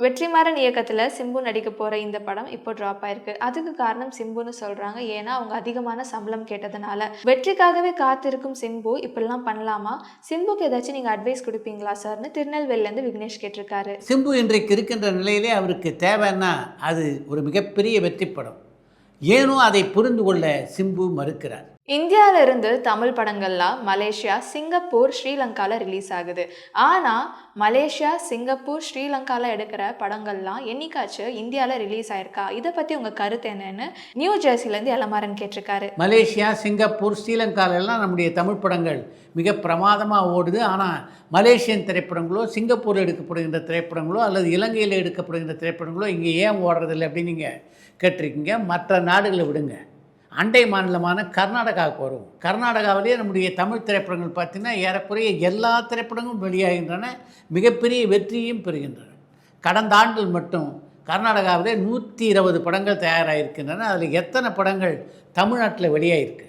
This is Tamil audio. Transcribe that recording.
வெற்றிமாறன் இயக்கத்துல சிம்பு நடிக்க போற இந்த படம் இப்போ டிராப் ஆயிருக்கு. அதுக்கு காரணம் சிம்புன்னு சொல்றாங்க. ஏன்னா, அவங்க அதிகமான சம்பளம் கேட்டதுனால. வெற்றிக்காகவே காத்திருக்கும் சிம்பு இப்படிலாம் பண்ணலாமா? சிம்புக்கு ஏதாச்சும் நீங்க அட்வைஸ் குடுப்பீங்களா சார்ன்னு திருநெல்வேலியிலேருந்து விக்னேஷ் கேட்டிருக்காரு. சிம்பு இன்றைக்கு இருக்கின்ற நிலையிலே அவருக்கு தேவைன்னா அது ஒரு மிகப்பெரிய வெற்றி படம். ஏனோ அதை புரிந்து கொள்ள சிம்பு மறுக்கிறார். இந்தியால இருந்து தமிழ் படங்கள்லாம் மலேசியா, சிங்கப்பூர், ஸ்ரீலங்கால ரிலீஸ் ஆகுது. ஆனா, மலேசியா, சிங்கப்பூர், ஸ்ரீலங்கால எடுக்கிற படங்கள்லாம் என்னைக்காச்சும் இந்தியால ரிலீஸ் ஆயிருக்கா? இத பத்தி உங்க கருத்து என்னன்னு நியூ ஜெர்சிலேருந்து எலமாறன் கேட்டிருக்காரு. மலேசியா, சிங்கப்பூர், ஸ்ரீலங்காலெல்லாம் நம்முடைய தமிழ் படங்கள் மிக பிரமாதமாக ஓடுது. ஆனால் மலேசியன் திரைப்படங்களோ, சிங்கப்பூரில் எடுக்கப்படுகின்ற திரைப்படங்களோ அல்லது இலங்கையில் எடுக்கப்படுகின்ற திரைப்படங்களோ இங்கே ஏன் ஓடுறதில்லை அப்படின்னு நீங்கள் கேட்டிருக்கீங்க. மற்ற நாடுகளை விடுங்க. அண்டை மாநிலமான கர்நாடகாவுக்கு வரும். கர்நாடகாவிலேயே நம்முடைய தமிழ் திரைப்படங்கள் பார்த்திங்கன்னா ஏறக்குறைய எல்லா திரைப்படங்களும் வெளியாகின்றன, மிகப்பெரிய வெற்றியும் பெறுகின்றன. கடந்த ஆண்டில் மட்டும் கர்நாடகாவிலே 120 படங்கள் தயாராகிருக்கின்றன. அதில் எத்தனை படங்கள் தமிழ்நாட்டில் வெளியாகிருக்கு?